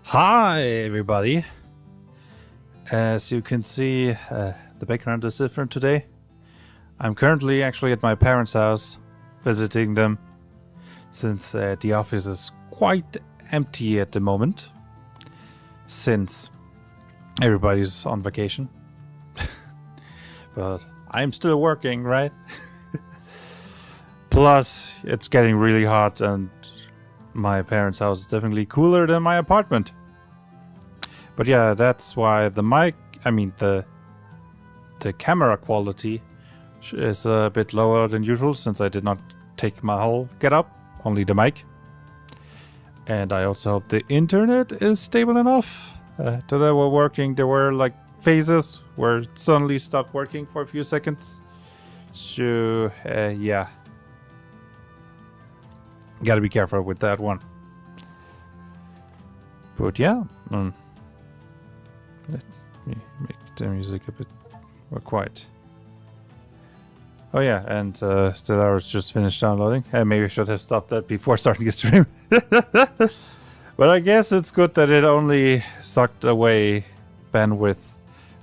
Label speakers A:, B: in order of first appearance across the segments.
A: Hi everybody! As you can see, the background is different today. I'm currently actually at my parents' house, visiting them, since the office is quite empty at the moment, since everybody's on vacation. But I'm still working, right? Plus, it's getting really hot and my parents' house is definitely cooler than my apartment. But yeah, that's why the camera quality is a bit lower than usual, since I did not take my whole getup, only the mic. And I also hope the internet is stable enough. Today we're working, there were like phases where it suddenly stopped working for a few seconds. So yeah. Gotta be careful with that one. But yeah, let me make the music a bit more quiet. Oh yeah, and Stellaris just finished downloading. Maybe I should have stopped that before starting the stream. But I guess it's good that it only sucked away bandwidth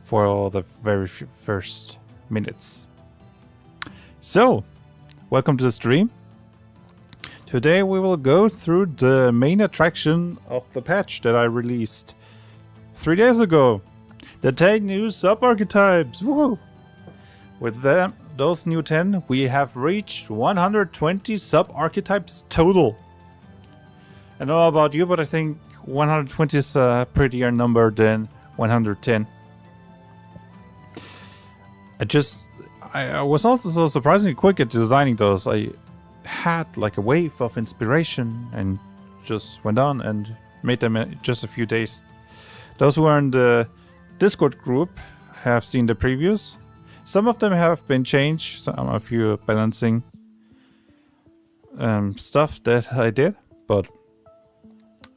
A: for the very first minutes. So, welcome to the stream. Today we will go through the main attraction of the patch that I released 3 days ago. The 10 new Sub-Archetypes! Woohoo! With those new 10, we have reached 120 Sub-Archetypes total. I don't know about you, but I think 120 is a prettier number than 110. I was also so surprisingly quick at designing those. I had like a wave of inspiration and just went on and made them in just a few days. Those who are in the Discord group have seen the previews. Some of them have been changed, some a few balancing stuff that I did, but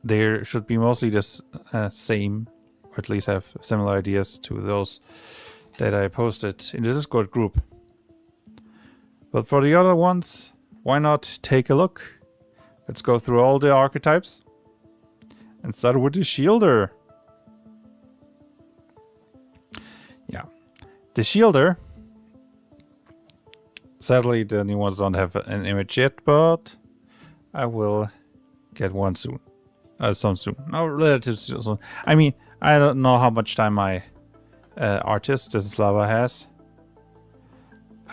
A: they should be mostly the same, or at least have similar ideas to those that I posted in the Discord group. But for the other ones, why not take a look? Let's go through all the archetypes and start with the Shielder. Yeah, the Shielder. Sadly, the new ones don't have an image yet, but I will get one soon. Some soon. No, relatively soon. I mean, I don't know how much time my artist, Slava, has.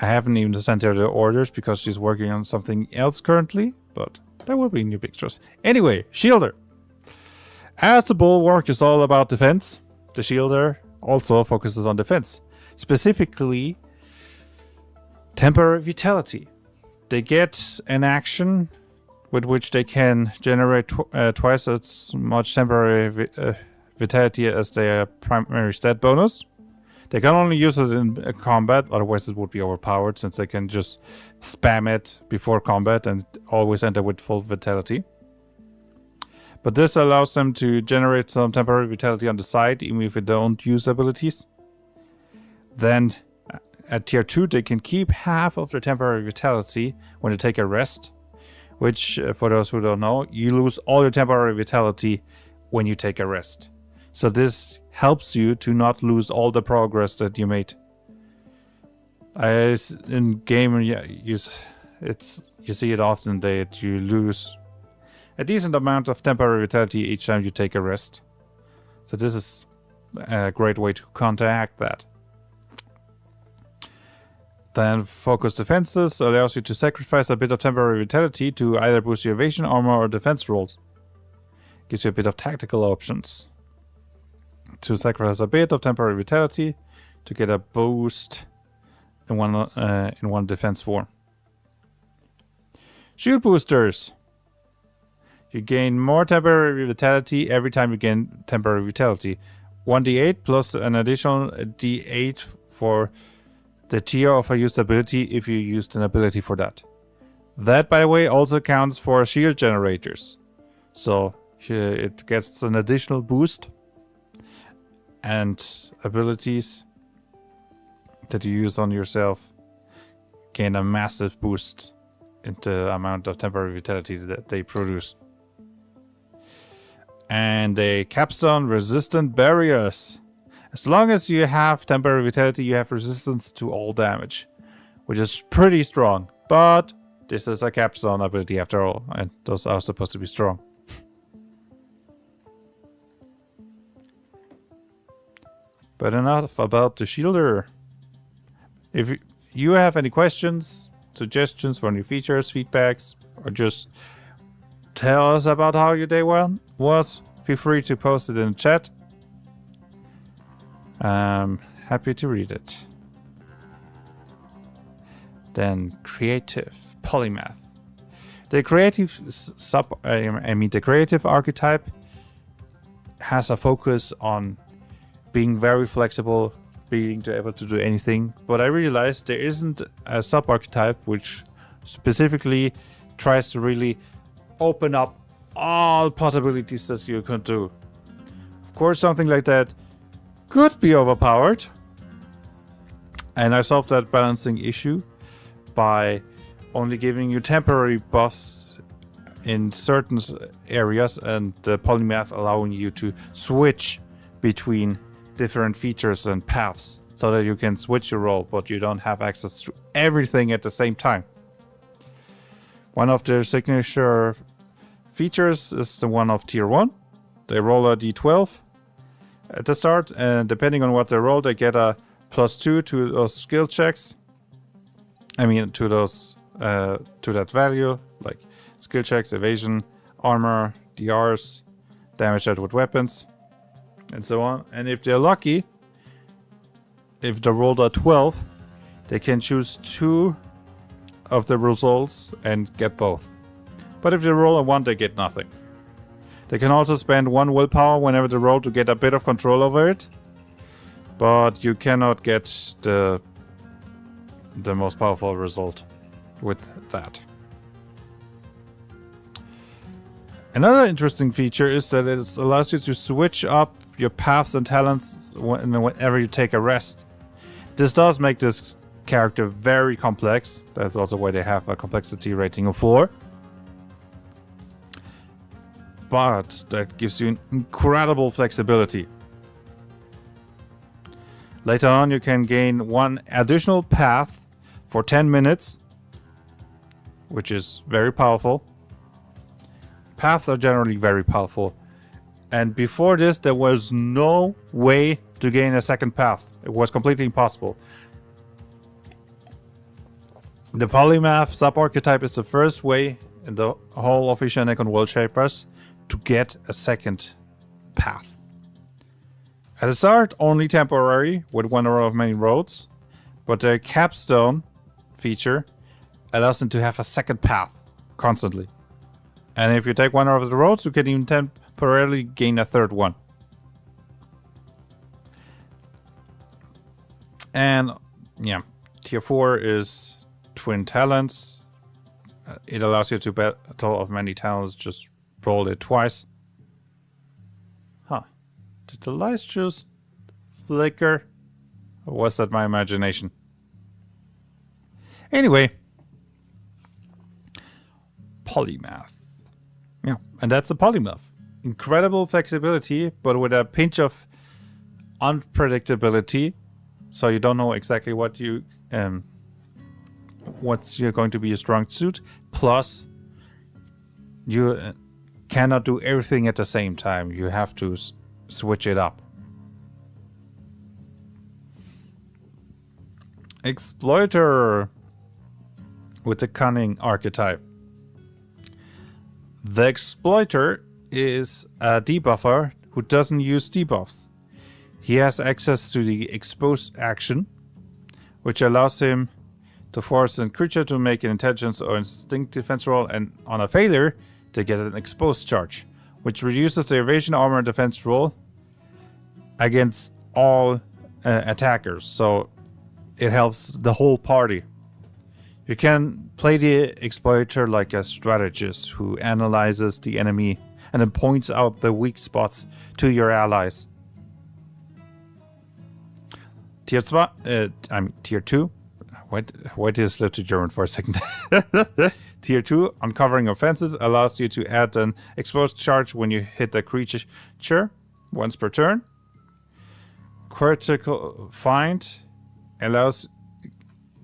A: I haven't even sent her the orders because she's working on something else currently, but there will be new pictures. Anyway, Shielder. As the Bulwark is all about defense, the Shielder also focuses on defense. Specifically, temporary vitality. They get an action with which they can generate twice as much temporary vitality as their primary stat bonus. They can only use it in combat, otherwise it would be overpowered, since they can just spam it before combat and always enter with full vitality. But this allows them to generate some temporary vitality on the side, even if they don't use abilities. Then, at tier 2, they can keep half of their temporary vitality when they take a rest. Which, for those who don't know, you lose all your temporary vitality when you take a rest. So this helps you to not lose all the progress that you made. In game, yeah, you see it often that you lose a decent amount of temporary vitality each time you take a rest. So this is a great way to counteract that. Then focus defenses allows you to sacrifice a bit of temporary vitality to either boost your evasion, armor, or defense rolls. Gives you a bit of tactical options. To sacrifice a bit of temporary vitality to get a boost in one defense form. Shield boosters. You gain more temporary vitality every time you gain temporary vitality. 1d8 plus an additional d8 for the tier of a used ability if you used an ability for that. That, by the way, also counts for shield generators. So it gets an additional boost. And abilities that you use on yourself gain a massive boost in the amount of temporary vitality that they produce. And a capstone resistant barriers. As long as you have temporary vitality, you have resistance to all damage, which is pretty strong. But this is a capstone ability after all, and those are supposed to be strong. But enough about the shielder. If you have any questions, suggestions for new features, feedbacks, or just tell us about how your day was, feel free to post it in the chat. I'm happy to read it. Then creative Polymath. The creative the creative archetype has a focus on being very flexible, being able to do anything. But I realized there isn't a sub-archetype which specifically tries to really open up all possibilities that you could do. Of course, something like that could be overpowered. And I solved that balancing issue by only giving you temporary buffs in certain areas, and the Polymath allowing you to switch between different features and paths so that you can switch your role, but you don't have access to everything at the same time. One of their signature features is the one of tier 1. They roll a d12 at the start, and depending on what they roll, they get a +2 to those skill checks. I mean, to those to that value, like skill checks, evasion, armor, DRs, damage dealt with weapons, and so on. And if they're lucky, if they rolled a 12, they can choose 2 of the results and get both. But if they roll a 1, they get nothing. They can also spend 1 willpower whenever they roll to get a bit of control over it, but you cannot get the most powerful result with that. Another interesting feature is that it allows you to switch up your paths and talents whenever you take a rest. This does make this character very complex. That's also why they have a complexity rating of 4. But that gives you an incredible flexibility. Later on, you can gain 1 additional path for 10 minutes, which is very powerful. Paths are generally very powerful. And before this, there was no way to gain a second path. It was completely impossible. The Polymath sub-archetype is the first way in the whole of Ishanekon World Shapers to get a second path. At the start, only temporary, with 1 row of many roads, but the capstone feature allows them to have a second path constantly. And if you take 1 of the roads, you can even temporarily gain a third one. And yeah, tier 4 is twin talents. It allows you to battle of many talents, just roll it twice. Huh. Did the lights just flicker? Or was that my imagination? Anyway. Polymath. Yeah, and that's the Polymath. Incredible flexibility, but with a pinch of unpredictability. So you don't know exactly what you what's going to be a strong suit. Plus, you cannot do everything at the same time. You have to switch it up. Exploiter with the Cunning archetype. The Exploiter is a debuffer who doesn't use debuffs. He has access to the Expose action, which allows him to force a creature to make an intelligence or instinct defense roll, and on a failure, to get an Expose charge, which reduces the evasion, armor, and defense roll against all attackers. So it helps the whole party. You can play the Exploiter like a strategist who analyzes the enemy and then points out the weak spots to your allies. Tier 2. Why did I slip to German for a second? Tier 2, Uncovering Offenses, allows you to add an exposed charge when you hit a creature once per turn. Critical Find allows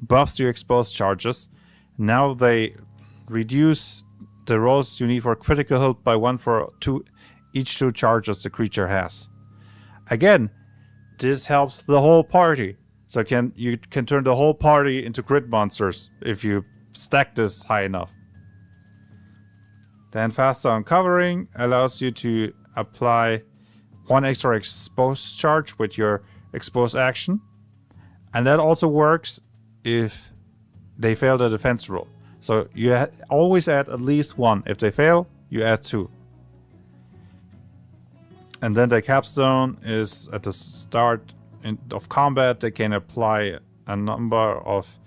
A: buffs to exposed charges. Now they reduce the rolls you need for critical hit by 1 for each 2 charges the creature has. Again, this helps the whole party. So you can turn the whole party into crit monsters if you stack this high enough. Then Faster Uncovering allows you to apply 1 extra exposed charge with your exposed action. And that also works if they fail the defense roll. So you always add at least 1. If they fail, you add 2. And then the capstone is at the start of combat. They can apply a number of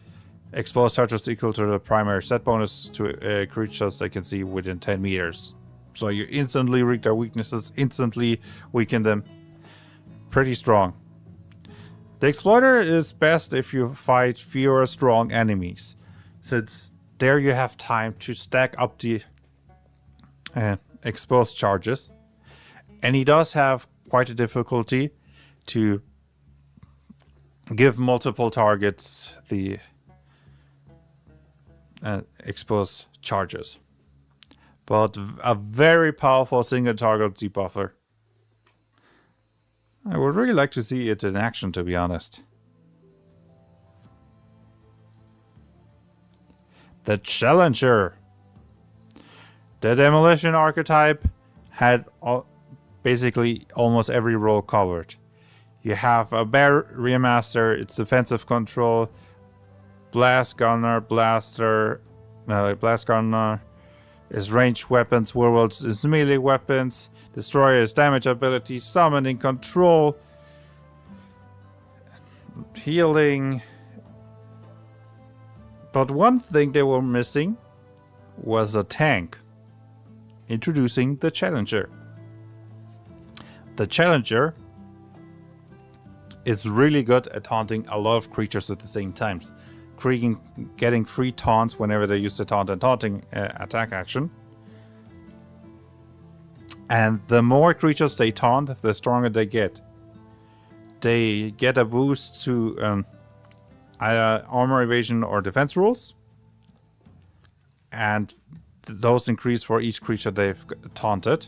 A: exposed charges equal to the primary set bonus to creatures they can see within 10 meters. So you instantly rig their weaknesses, instantly weaken them. Pretty strong. The Exploiter is best if you fight fewer strong enemies, since there you have time to stack up the exposed charges. And he does have quite a difficulty to give multiple targets the exposed charges. But a very powerful single target debuffer. I would really like to see it in action, to be honest. The Challenger. The Demolition archetype had basically almost every role covered. You have a Bear Remaster, it's defensive control, Blast Gunner, Blast Gunner is ranged weapons, Werewolves is melee weapons, Destroyer is damage ability, Summoning control, healing. But one thing they were missing was a tank. Introducing the Challenger. The Challenger is really good at taunting a lot of creatures at the same time. Getting free taunts whenever they use the taunt and taunting attack action. And the more creatures they taunt, the stronger they get. They get a boost to armor evasion or defense rules. And those increase for each creature they've taunted.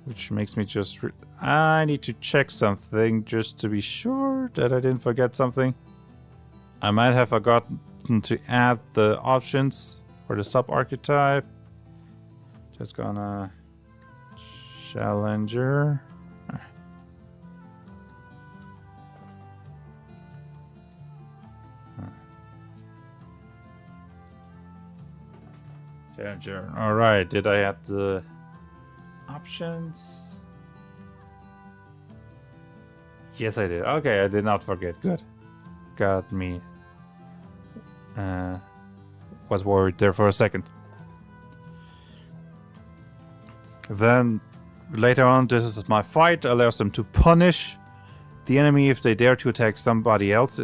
A: Which makes me just... I need to check something just to be sure that I didn't forget something. I might have forgotten to add the options for the sub-archetype. Just gonna... Challenger. Challenger. Alright, did I add the options? Yes, I did. Okay, I did not forget. Good. Got me. Was worried there for a second. Then later on, this is my fight. Allows them to punish the enemy if they dare to attack somebody else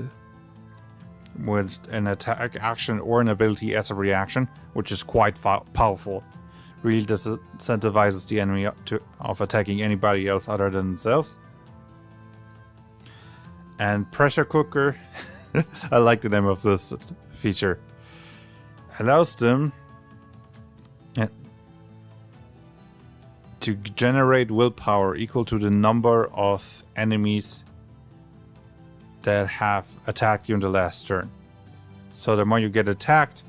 A: with an attack action or an ability as a reaction, which is quite powerful. Really disincentivizes the enemy of attacking anybody else other than themselves. And Pressure Cooker, I like the name of this feature, allows them to generate willpower equal to the number of enemies that have attacked you in the last turn. So the more you get attacked,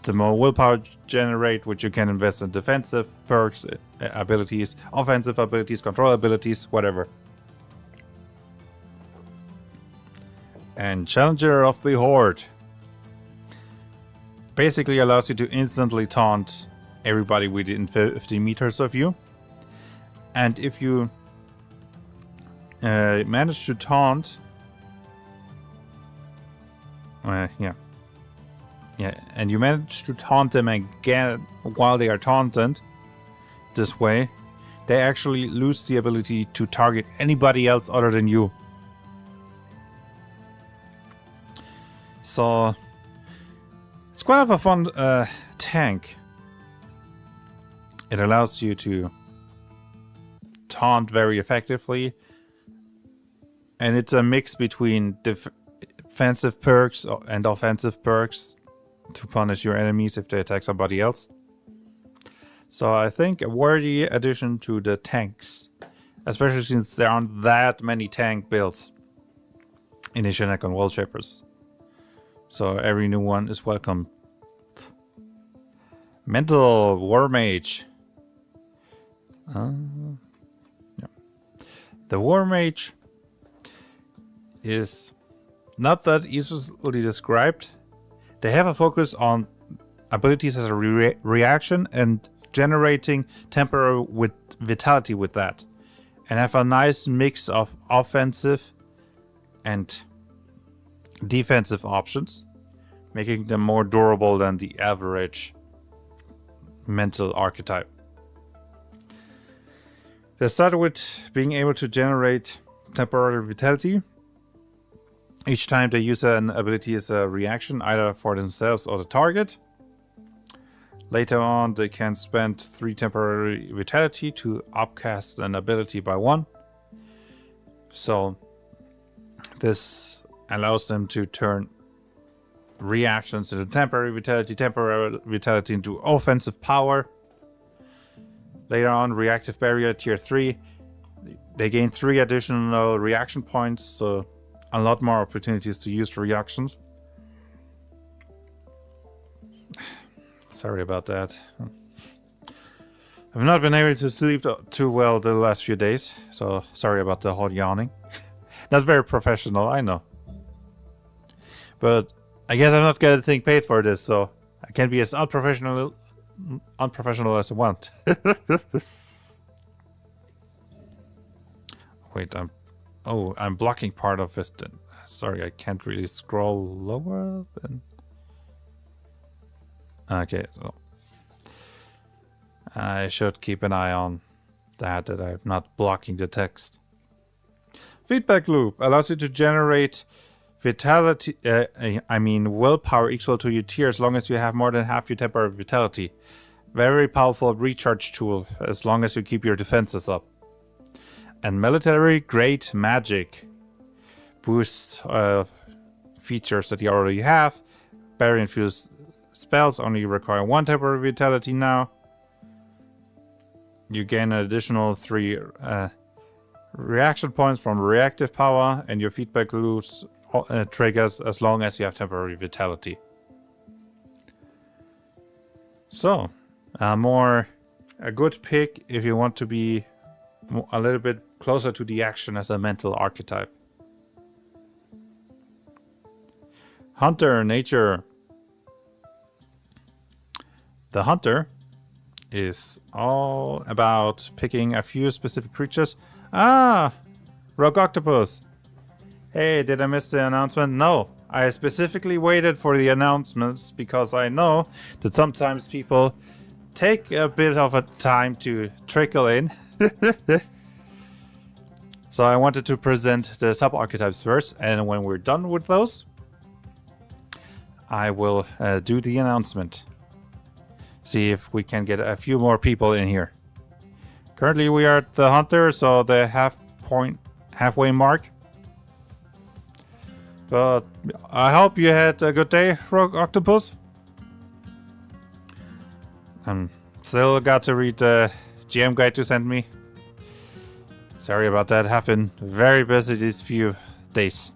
A: the more willpower generate, which you can invest in defensive perks, abilities, offensive abilities, control abilities, whatever. And Challenger of the Horde basically allows you to instantly taunt everybody within 50 meters of you. And if you manage to taunt... and you manage to taunt them again while they are taunted this way, they actually lose the ability to target anybody else other than you. So it's quite of a fun tank. It allows you to taunt very effectively. And it's a mix between defensive perks and offensive perks to punish your enemies if they attack somebody else. So I think a worthy addition to the tanks, especially since there aren't that many tank builds in Ishanekon World Shapers. So every new one is welcome. Mental War Mage. Yeah. The War Mage is not that easily described. They have a focus on abilities as a reaction and generating temporary vitality with that, and have a nice mix of offensive and defensive options, making them more durable than the average mental archetype. They start with being able to generate temporary vitality each time they use an ability as a reaction, either for themselves or the target. Later on, they can spend 3 temporary vitality to upcast an ability by 1. So this allows them to turn reactions into temporary vitality into offensive power. Later on, reactive barrier tier 3. They gain 3 additional reaction points, so a lot more opportunities to use reactions. Sorry about that. I've not been able to sleep too well the last few days, so sorry about the whole yawning. Not very professional, I know. But I guess I'm not getting paid for this, so I can be as unprofessional as I want. Wait, I'm blocking part of this. Sorry, I can't really scroll lower than... Okay, so I should keep an eye on that I'm not blocking the text. Feedback loop allows you to generate vitality, willpower equal to your tier as long as you have more than half your temporary vitality. Very powerful recharge tool as long as you keep your defenses up. And military grade magic boosts features that you already have. Barrier infused spells only require 1 temporary vitality now. You gain an additional 3 reaction points from reactive power, and your feedback loops triggers as long as you have temporary vitality. So, a good pick if you want to be a little bit closer to the action as a mental archetype. Hunter nature. The hunter is all about picking a few specific creatures. Ah! Rogue octopus. Hey, did I miss the announcement? No. I specifically waited for the announcements because I know that sometimes people take a bit of a time to trickle in. So I wanted to present the sub-archetypes first, and when we're done with those, I will do the announcement. See if we can get a few more people in here. Currently we are at the hunter, so the halfway mark. But I hope you had a good day, Rogue Octopus. Still got to read the GM guide you sent me. Sorry about that, have been very busy these few days.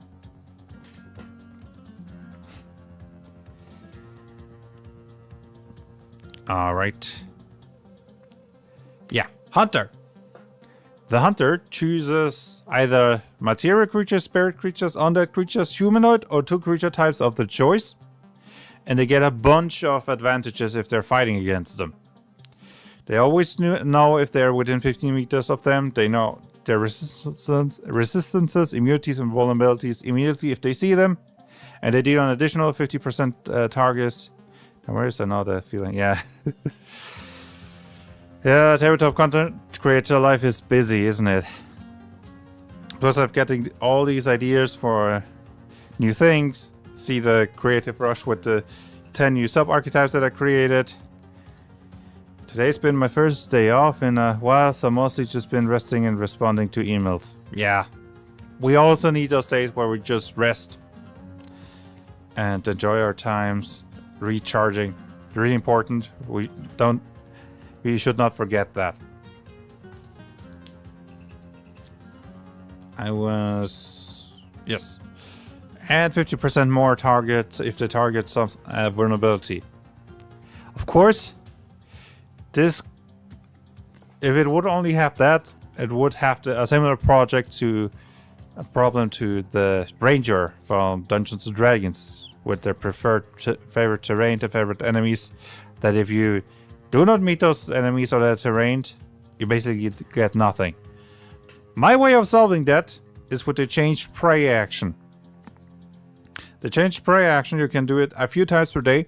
A: Alright. Yeah, hunter. The hunter chooses either material creatures, spirit creatures, undead creatures, humanoid, or 2 creature types of their choice. And they get a bunch of advantages if they're fighting against them. They always know if they're within 15 meters of them. They know their resistances, immunities, and vulnerabilities immediately if they see them. And they deal an additional 50% targets. And where is another feeling? Yeah. Yeah, tabletop content creator life is busy, isn't it? Plus I'm getting all these ideas for new things. See the creative rush with the 10 new sub-archetypes that I created. Today's been my first day off in a while, so mostly just been resting and responding to emails. Yeah. We also need those days where we just rest and enjoy our times, recharging. Really important. We should not forget that. Yes. And 50% more target if the target's some vulnerability. Of course, if it would only have that, it would have a similar problem to the Ranger from Dungeons and Dragons with their favorite terrain to favorite enemies. That if you do not meet those enemies or that terrain, you basically get nothing. My way of solving that is with the changed prey action. The changed prey action, you can do it a few times per day,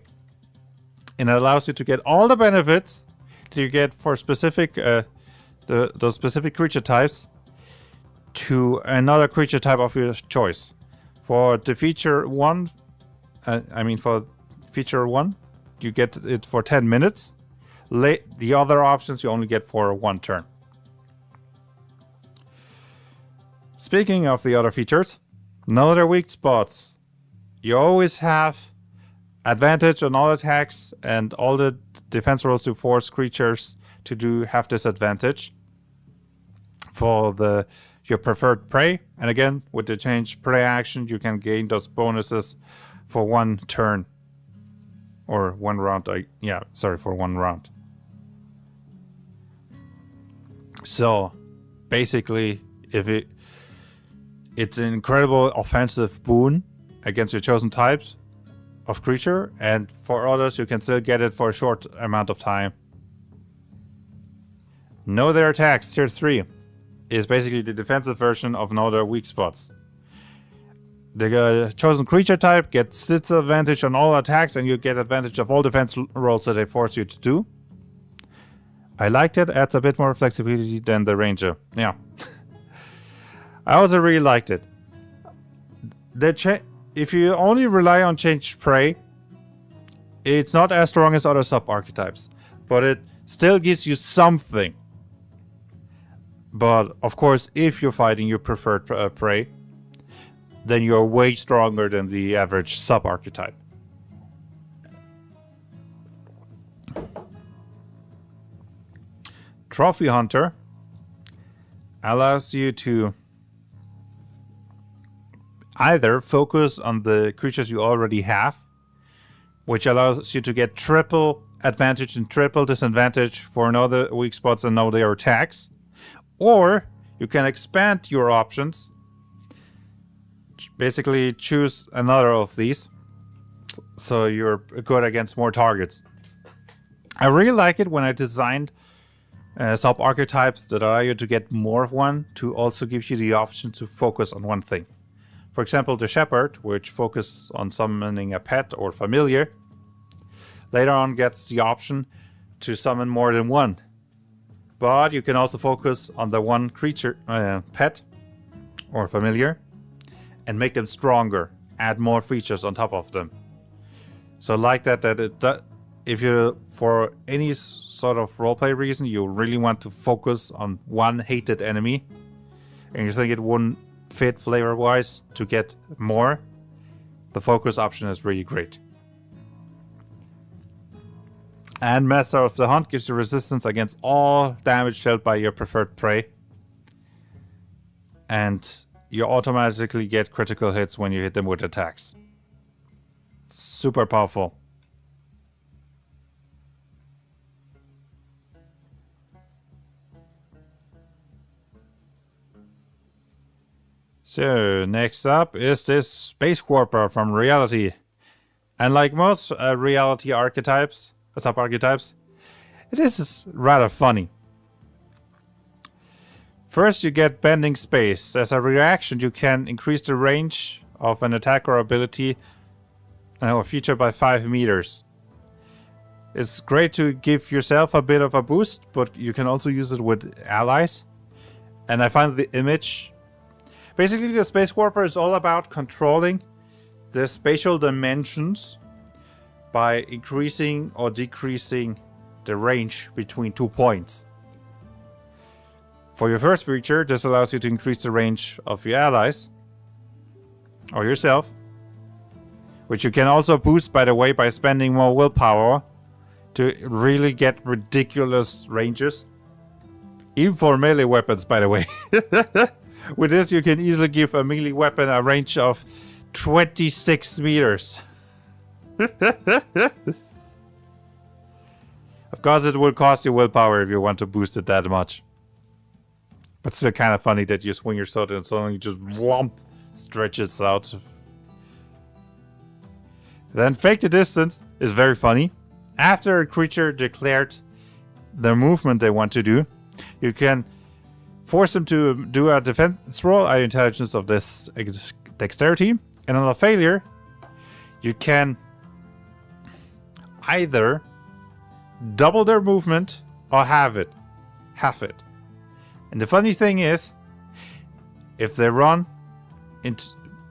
A: and it allows you to get all the benefits that you get for specific those specific creature types to another creature type of your choice. For the feature one, you get it for 10 minutes. The other options you only get for 1 turn. Speaking of the other features, know their weak spots. You always have advantage on all attacks, and all the defense rolls to force creatures to have this advantage for your preferred prey. And again, with the change prey action, you can gain those bonuses for 1 turn. Or 1 round. For 1 round. So, basically, it's an incredible offensive boon against your chosen types of creature, and for others you can still get it for a short amount of time. Know their attacks, tier 3, is basically the defensive version of know their weak spots. The chosen creature type gets disadvantage on all attacks, and you get advantage of all defense rolls that they force you to do. I liked it, adds a bit more flexibility than the Ranger. Yeah. I also really liked it. If you only rely on changed prey, it's not as strong as other sub-archetypes, but it still gives you something. But of course, if you're fighting your preferred prey, then you're way stronger than the average sub-archetype. Trophy Hunter allows you to either focus on the creatures you already have, which allows you to get triple advantage and triple disadvantage for another weak spots and know their attacks, or you can expand your options. Basically choose another of these so you're good against more targets. I really like it when I designed sub-archetypes that allow you to get more of one, to also give you the option to focus on one thing. For example, the Shepherd, which focuses on summoning a pet or familiar, later on gets the option to summon more than one. But you can also focus on the one creature, pet or familiar, and make them stronger, add more features on top of them. So like that if you, for any sort of roleplay reason, you really want to focus on one hated enemy, and you think it wouldn't fit flavor-wise to get more, the focus option is really great. And Master of the Hunt gives you resistance against all damage dealt by your preferred prey, and you automatically get critical hits when you hit them with attacks. Super powerful. So, next up is this Space Warper from Reality. And like most Reality archetypes, sub-archetypes, it is rather funny. First, you get Bending Space. As a reaction, you can increase the range of an attack or ability or feature by 5 meters. It's great to give yourself a bit of a boost, but you can also use it with allies. And I find the image... Basically, the Space Warper is all about controlling the spatial dimensions by increasing or decreasing the range between 2 points. For your first feature, this allows you to increase the range of your allies or yourself, which you can also boost, by the way, by spending more willpower to really get ridiculous ranges. Even for melee weapons, by the way. With this, you can easily give a melee weapon a range of 26 meters. Of course, it will cost you willpower if you want to boost it that much. But still kind of funny that you swing your sword and suddenly just whomp, stretches out. Then fake the distance is very funny. After a creature declared the movement they want to do, you can force them to do a defense roll, either intelligence of this dexterity, and on a failure, you can either double their movement or half it. And the funny thing is, if they run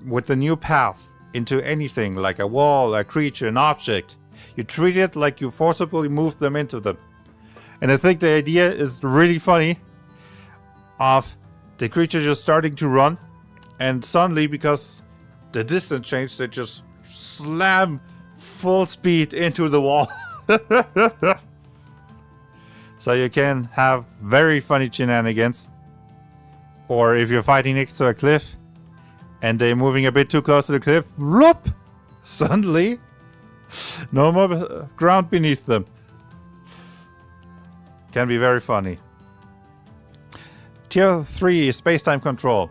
A: with the new path into anything like a wall, a creature, an object, you treat it like you forcibly moved them into them. And I think the idea is really funny of the creature just starting to run, and suddenly, because the distance changed, they just slam full speed into the wall. So you can have very funny shenanigans. Or if you're fighting next to a cliff and they're moving a bit too close to the cliff, whoop! Suddenly, no more ground beneath them. Can be very funny. Tier 3 is space-time control.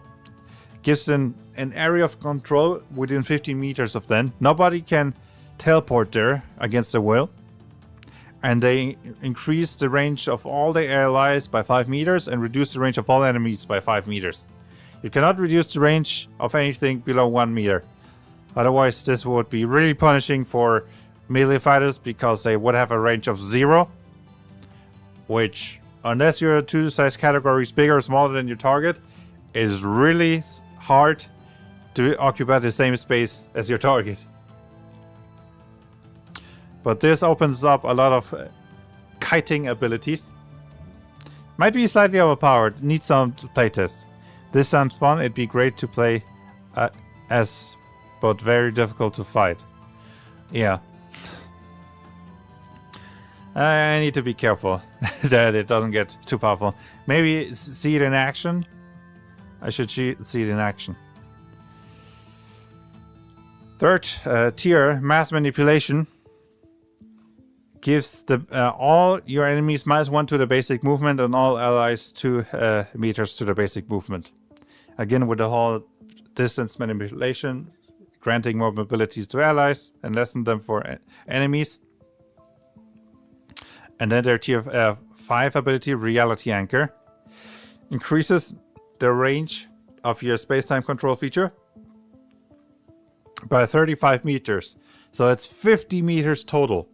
A: Gives an area of control within 15 meters of them. Nobody can teleport there against their will. And they increase the range of all the allies by 5 meters and reduce the range of all enemies by 5 meters. You cannot reduce the range of anything below 1 meter. Otherwise, this would be really punishing for melee fighters because they would have a range of 0. Which, unless you're 2 size categories bigger or smaller than your target, is really hard to occupy the same space as your target. But this opens up a lot of kiting abilities. Might be slightly overpowered, needs some playtest. This sounds fun, it'd be great to play as, but very difficult to fight. Yeah. I need to be careful that it doesn't get too powerful. Maybe see it in action? I should see it in action. Third tier, mass manipulation. Gives all your enemies -1 to the basic movement and all allies 2 meters to the basic movement. Again, with the whole distance manipulation, granting more mobilities to allies and lessen them for enemies. And then their tier 5 ability, Reality Anchor, increases the range of your space-time control feature by 35 meters. So it's 50 meters total.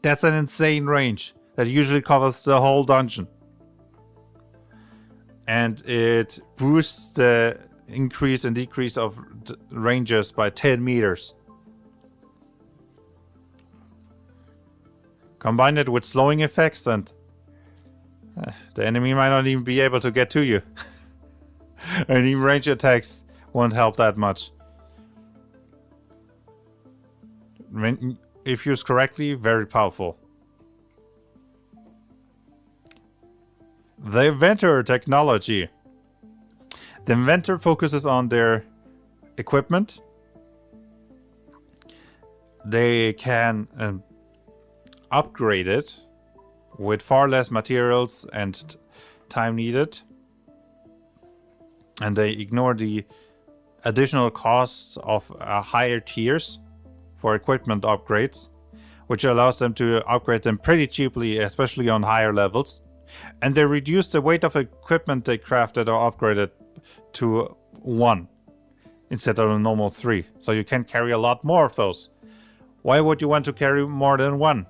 A: That's an insane range that usually covers the whole dungeon. And it boosts the increase and decrease of ranges by 10 meters. Combine it with slowing effects and the enemy might not even be able to get to you. And even range attacks won't help that much. If used correctly, very powerful. The Inventor technology. The Inventor focuses on their equipment. They can upgrade it with far less materials and time needed. And they ignore the additional costs of higher tiers for equipment upgrades, which allows them to upgrade them pretty cheaply, especially on higher levels. And they reduce the weight of equipment they crafted or upgraded to 1 instead of a normal 3. So you can carry a lot more of those. Why would you want to carry more than 1?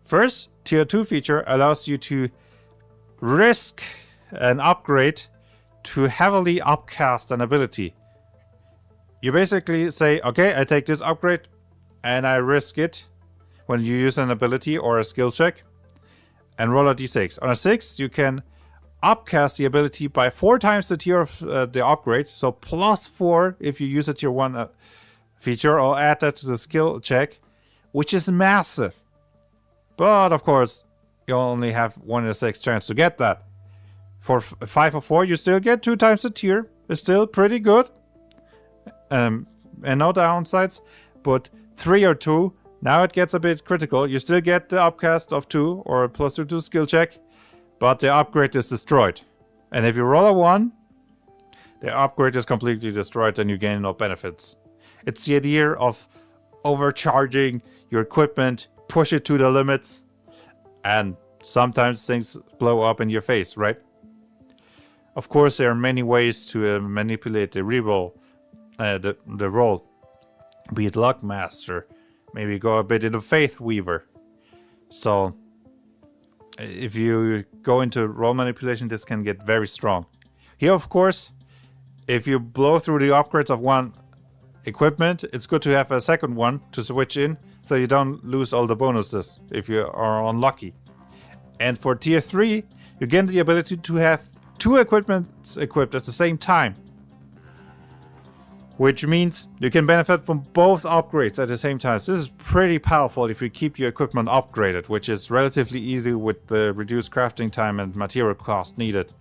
A: First, tier 2 feature allows you to risk an upgrade to heavily upcast an ability. You basically say, okay, I take this upgrade and I risk it when you use an ability or a skill check, and roll a d6. On a 6, you can upcast the ability by 4 times the tier of the upgrade, so +4 if you use a tier 1 feature, or add that to the skill check, which is massive. But of course, you only have 1 in a 6 chance to get that. For 5 or 4, you still get 2 times the tier. It's still pretty good. And no downsides. But 3 or 2, now it gets a bit critical. You still get the upcast of 2 or +2 to skill check, but the upgrade is destroyed. And if you roll a 1, the upgrade is completely destroyed and you gain no benefits. It's the idea of overcharging your equipment, push it to the limits, and sometimes things blow up in your face, right? Of course, there are many ways to manipulate the reroll, the roll. Be it Luck Master, maybe go a bit into Faith Weaver. So, if you go into roll manipulation, this can get very strong. Here, of course, if you blow through the upgrades of one equipment, it's good to have a second one to switch in, so you don't lose all the bonuses if you are unlucky. And for tier 3, you get the ability to have 2 equipments equipped at the same time, which means you can benefit from both upgrades at the same time. So this is pretty powerful if you keep your equipment upgraded, which is relatively easy with the reduced crafting time and material cost needed.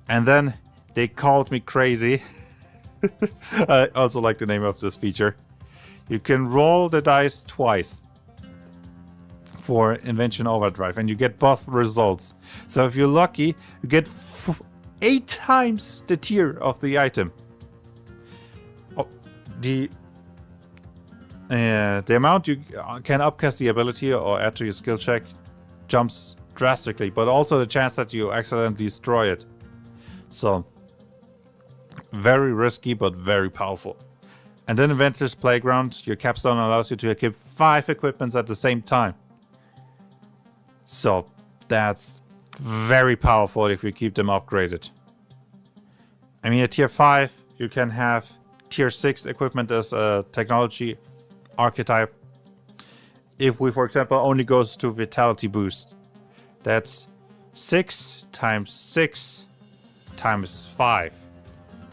A: And then they called me crazy. I also like the name of this feature. You can roll the dice twice for Invention Overdrive, and you get both results. So if you're lucky, you get 8 times the tier of the item. Oh, the amount you can upcast the ability or add to your skill check jumps drastically, but also the chance that you accidentally destroy it. So, very risky, but very powerful. And then Inventor's Playground, your capstone allows you to equip 5 equipments at the same time. So, that's very powerful if you keep them upgraded. I mean, at tier 5, you can have tier 6 equipment as a technology archetype. If we, for example, only goes to Vitality Boost, that's 6 times 6 times 5.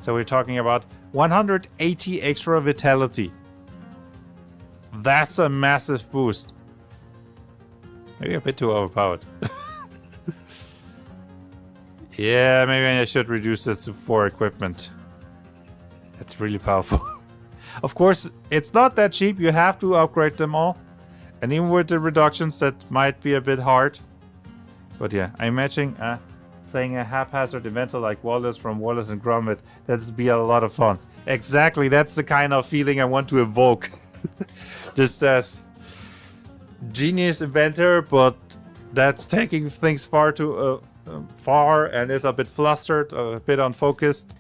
A: So we're talking about 180 extra Vitality. That's a massive boost. Maybe a bit too overpowered. Yeah, maybe I should reduce this to 4 equipment. That's really powerful. Of course, it's not that cheap. You have to upgrade them all. And even with the reductions, that might be a bit hard. But yeah, I imagine playing a haphazard Inventor like Wallace from Wallace and Gromit. That'd be a lot of fun. Exactly, that's the kind of feeling I want to evoke. Just as genius Inventor, but that's taking things far too far and is a bit flustered, a bit unfocused.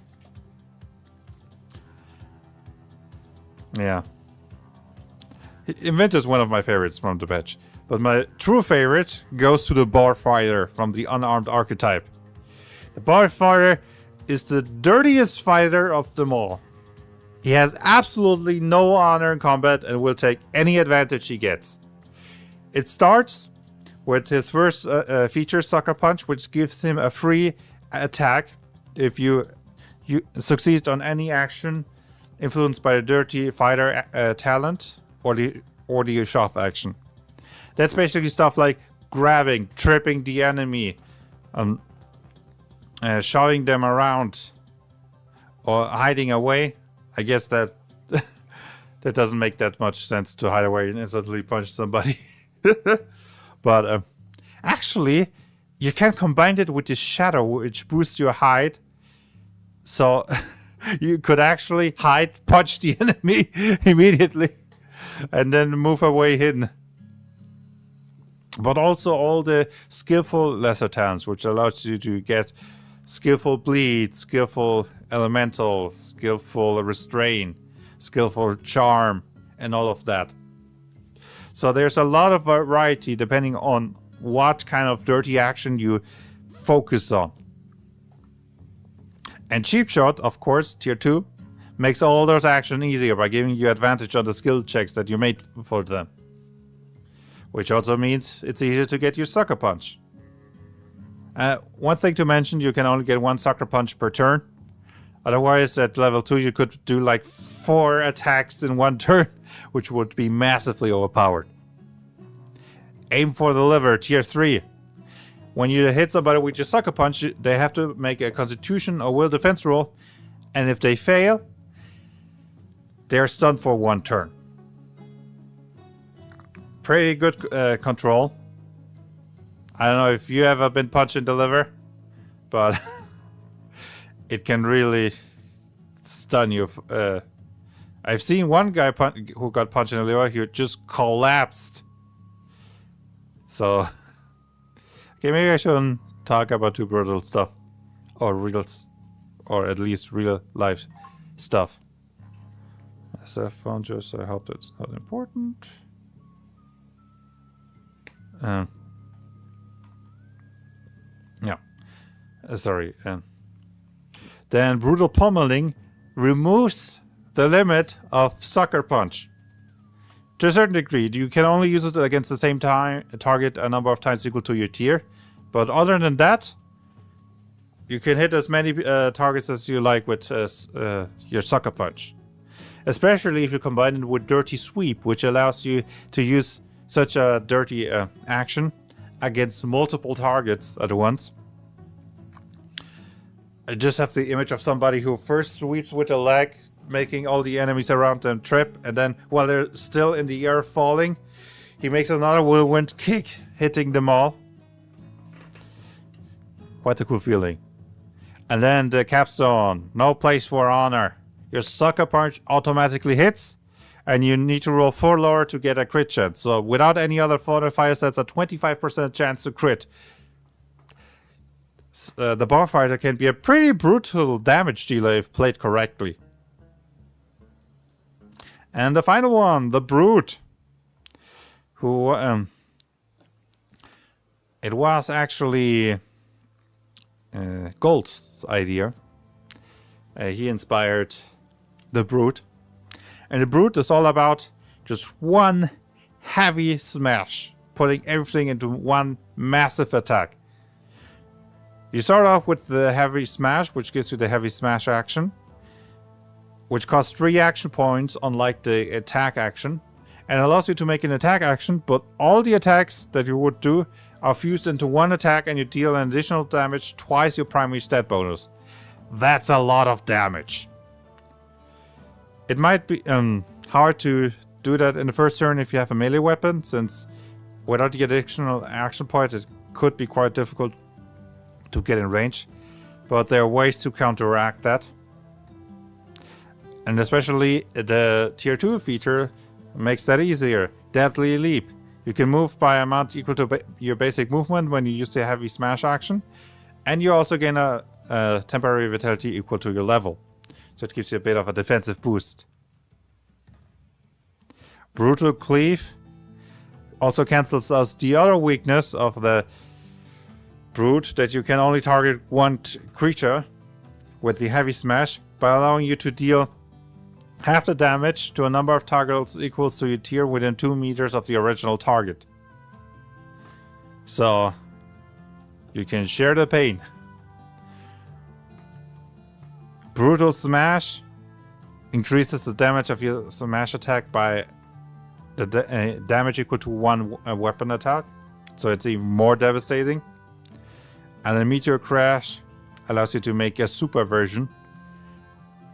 A: Yeah. Inventor is one of my favorites from the patch. But my true favorite goes to the Bar Fighter from the Unarmed archetype. The Bar Fighter is the dirtiest fighter of them all. He has absolutely no honor in combat and will take any advantage he gets. It starts with his first feature, Sucker Punch, which gives him a free attack if you succeed on any action influenced by the Dirty Fighter talent or the shove action. That's basically stuff like grabbing, tripping the enemy, shoving them around, or hiding away. I guess that that doesn't make that much sense to hide away and instantly punch somebody. But actually, you can combine it with the shadow, which boosts your hide. So you could actually hide, punch the enemy immediately, and then move away hidden. But also all the skillful lesser talents, which allows you to get skillful bleed, skillful elemental, skillful restrain, skillful charm, and all of that. So there's a lot of variety depending on what kind of dirty action you focus on. And Cheap Shot, of course, tier 2, makes all those actions easier by giving you advantage on the skill checks that you made for them. Which also means it's easier to get your Sucker Punch. One thing to mention, you can only get 1 Sucker Punch per turn. Otherwise, at level 2, you could do like 4 attacks in 1 turn, which would be massively overpowered. Aim for the liver, tier 3. When you hit somebody with your Sucker Punch, they have to make a Constitution or Will Defense roll, and if they fail, they're stunned for 1 turn. Pretty good control. I don't know if you ever been punched in the liver, but it can really stun you. I've seen one guy who got punched in the liver, he just collapsed. So, okay, maybe I shouldn't talk about too brutal stuff. Or at least real life stuff. SF phone just, I hope that's not important. Yeah. Sorry. Then Brutal Pummeling removes the limit of Sucker Punch. To a certain degree, you can only use it against the same target a number of times equal to your tier. But other than that, you can hit as many targets as you like with your Sucker Punch. Especially if you combine it with Dirty Sweep, which allows you to use such a dirty action against multiple targets at once. I just have the image of somebody who first sweeps with a leg, making all the enemies around them trip, and then while they're still in the air falling, he makes another whirlwind kick, hitting them all. Quite a cool feeling. And then the capstone, no place for honor. Your Sucker Punch automatically hits, and you need to roll 4 lower to get a crit chance. So without any other modifiers, that's a 25% chance to crit. The bar fighter can be a pretty brutal damage dealer if played correctly. And the final one, the Brute, who it was actually Gold's idea. He inspired the Brute, and the Brute is all about just one heavy smash, putting everything into one massive attack. You start off with the heavy smash, which gives you the heavy smash action, which costs 3 action points, unlike the attack action, and allows you to make an attack action, but all the attacks that you would do are fused into one attack, and you deal an additional damage twice your primary stat bonus. That's a lot of damage. It might be hard to do that in the first turn if you have a melee weapon, since without the additional action point it could be quite difficult to get in range, but there are ways to counteract that. And especially the tier 2 feature makes that easier. Deadly Leap. You can move by amount equal to your basic movement when you use the heavy smash action, and you also gain a temporary vitality equal to your level. So it gives you a bit of a defensive boost. Brutal Cleave also cancels out the other weakness of the Brute, that you can only target one creature with the heavy smash, by allowing you to deal half the damage to a number of targets equals to your tier within 2 meters of the original target. So you can share the pain. Brutal Smash increases the damage of your smash attack by the damage equal to 1 weapon attack, so it's even more devastating. And then Meteor Crash allows you to make a super version,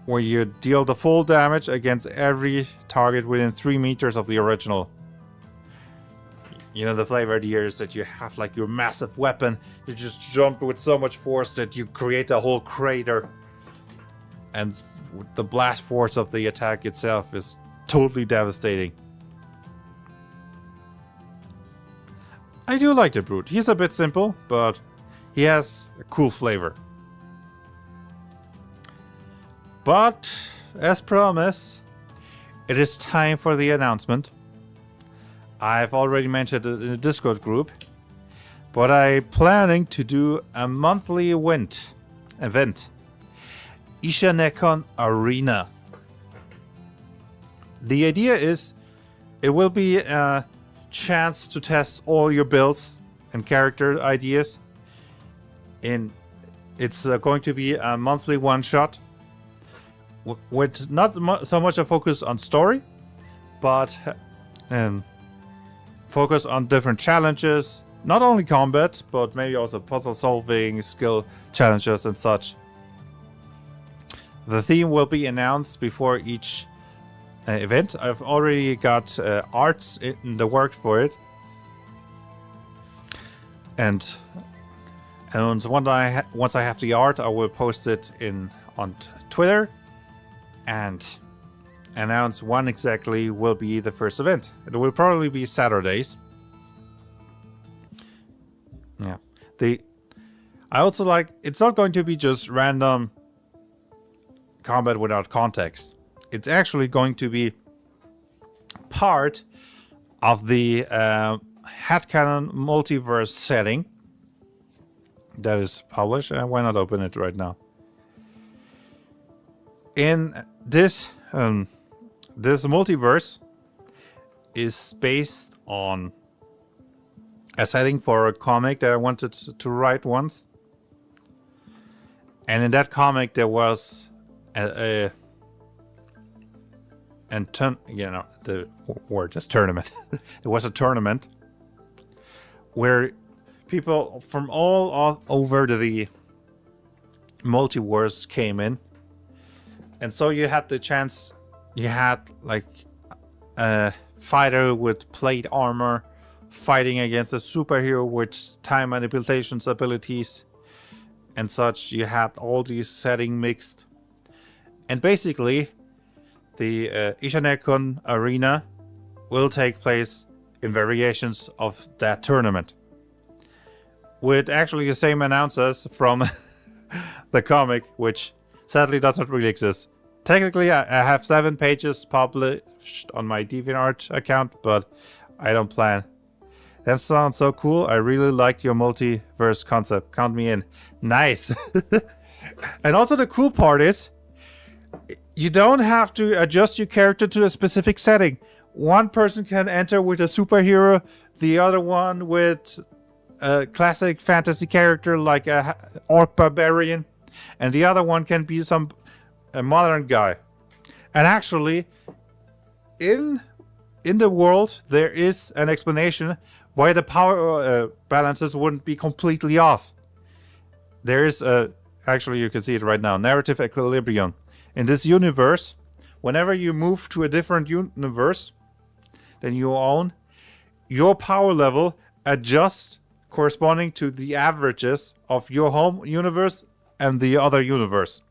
A: where you deal the full damage against every target within 3 meters of the original. You know, the flavor here is that you have like your massive weapon, you just jump with so much force that you create a whole crater. And the blast force of the attack itself is totally devastating. I do like the Brute. He's a bit simple, but he has a cool flavor. But, as promised, it is time for the announcement. I've already mentioned it in the Discord group, but I'm planning to do a monthly event. Ishanekon Arena. The idea is it will be a chance to test all your builds and character ideas. It's going to be a monthly one-shot with not so much a focus on story, but focus on different challenges, not only combat, but maybe also puzzle solving, skill challenges and such. The theme will be announced before each event. I've already got arts in the works for it, and once I have the art, I will post it on Twitter and announce when exactly will be the first event. It will probably be Saturdays. Yeah. I also like, it's not going to be just random combat without context. It's actually going to be part of the headcanon multiverse setting that is published. Why not open it right now? In this this multiverse is based on a setting for a comic that I wanted to write once. And in that comic there was the word is tournament. It was a tournament where people from all over the multiverse came in, and so you had the chance. You had like a fighter with plate armor fighting against a superhero with time manipulations abilities and such. You had all these settings mixed, and basically the Ishanekon arena will take place in variations of that tournament, with actually the same announcers from the comic, which sadly does not really exist. Technically, I have 7 pages published on my DeviantArt account, but I don't plan. That sounds so cool. I really like your multiverse concept. Count me in. Nice. And also the cool part is, you don't have to adjust your character to a specific setting. One person can enter with a superhero, the other one with a classic fantasy character like a orc barbarian, and the other one can be a modern guy. And actually, in the world, there is an explanation why the power balances wouldn't be completely off. There is actually, you can see it right now, narrative equilibrium. In this universe, whenever you move to a different universe than you own, your power level adjusts corresponding to the averages of your home universe and the other universe.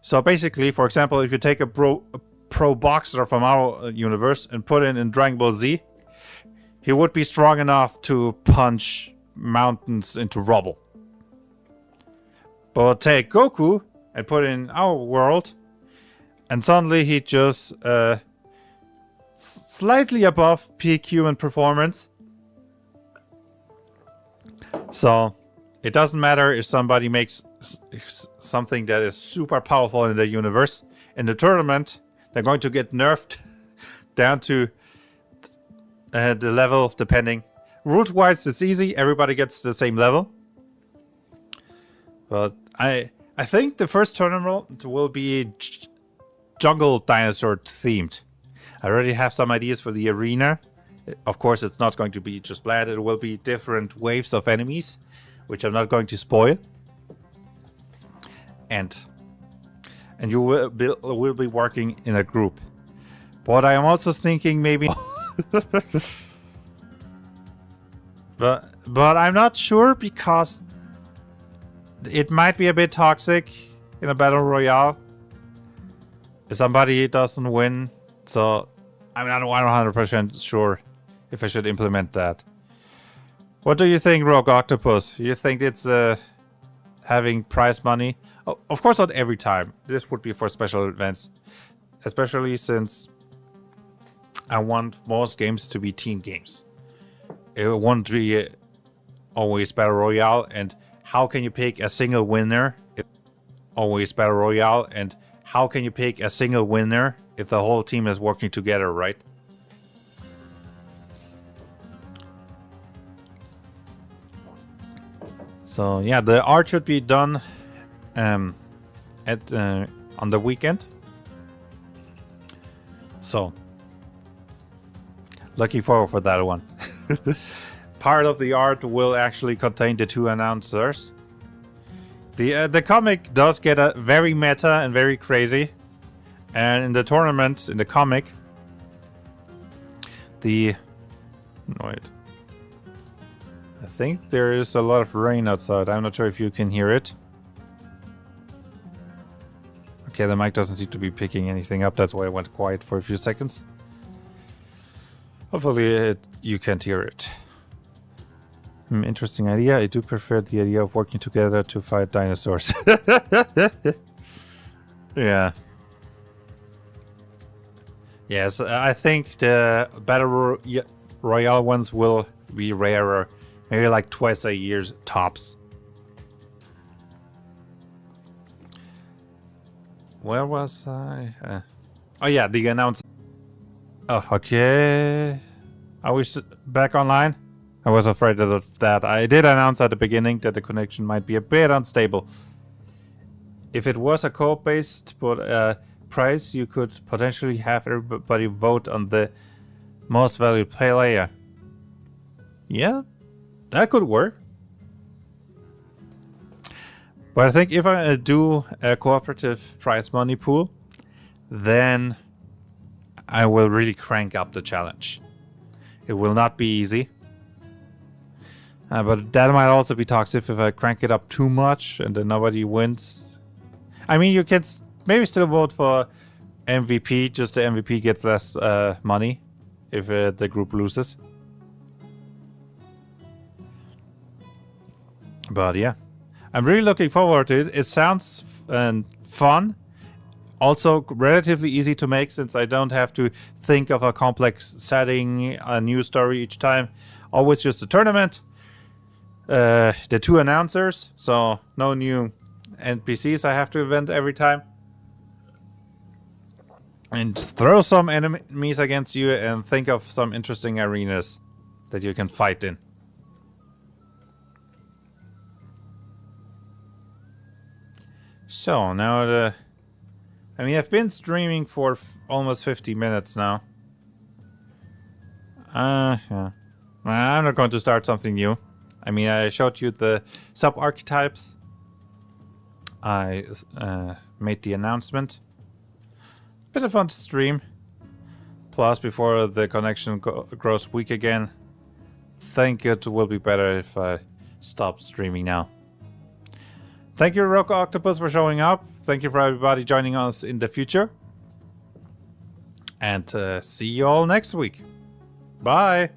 A: So basically, for example, if you take a pro boxer from our universe and put it in Dragon Ball Z, he would be strong enough to punch mountains into rubble. But take Goku and put it in our world, and suddenly he just slightly above peak human performance. So it doesn't matter if somebody makes something that is super powerful in the universe. In the tournament, they're going to get nerfed down to the level depending. Rules-wise, it's easy. Everybody gets the same level. But I think the first tournament will be jungle dinosaur themed. I already have some ideas for the arena. Of course, it's not going to be just Blad. It will be different waves of enemies, which I'm not going to spoil. And you will be working in a group. But I am also thinking maybe... but I'm not sure, because it might be a bit toxic in a battle royale if somebody doesn't win. So I'm not 100% sure if I should implement that. What do you think, Rogue Octopus? You think it's having prize money? Oh, of course not every time. This would be for special events, especially since I want most games to be team games. It won't be always battle royale, and how can you pick a single winner? Always battle royale, and how can you pick a single winner if the whole team is working together, right? So yeah, the art should be done on the weekend. So looking forward for that one. Part of the art will actually contain the 2 announcers. The comic does get a very meta and very crazy, and in the tournament, in the comic, I think there is a lot of rain outside. I'm not sure if you can hear it. Okay, the mic doesn't seem to be picking anything up. That's why I went quiet for a few seconds. Hopefully you can't hear it. Interesting idea. I do prefer the idea of working together to fight dinosaurs. Yeah. Yes, I think the Battle Royale ones will be rarer. Maybe like twice a year tops. Where was I? Oh yeah, the announcement. Oh, okay. Are we back online? I was afraid of that. I did announce at the beginning that the connection might be a bit unstable. If it was a co-op-based prize, you could potentially have everybody vote on the most valued player. Yeah, that could work. But I think if I do a cooperative prize money pool, then I will really crank up the challenge. It will not be easy. But that might also be toxic if I crank it up too much and then nobody wins. I mean, you can maybe still vote for MVP, just the MVP gets less money if the group loses. But yeah, I'm really looking forward to it. It sounds fun. Also relatively easy to make since I don't have to think of a complex setting, a new story each time. Always just a tournament. The 2 announcers, so no new NPCs I have to event every time. And throw some enemies against you and think of some interesting arenas that you can fight in. So now I mean, I've been streaming for almost 50 minutes now. Yeah. I'm not going to start something new. I mean, I showed you the Sub-Archetypes. I made the announcement. Bit of fun to stream. Plus, before the connection grows weak again, think it will be better if I stop streaming now. Thank you, Rock Octopus, for showing up. Thank you for everybody joining us in the future. And see you all next week. Bye.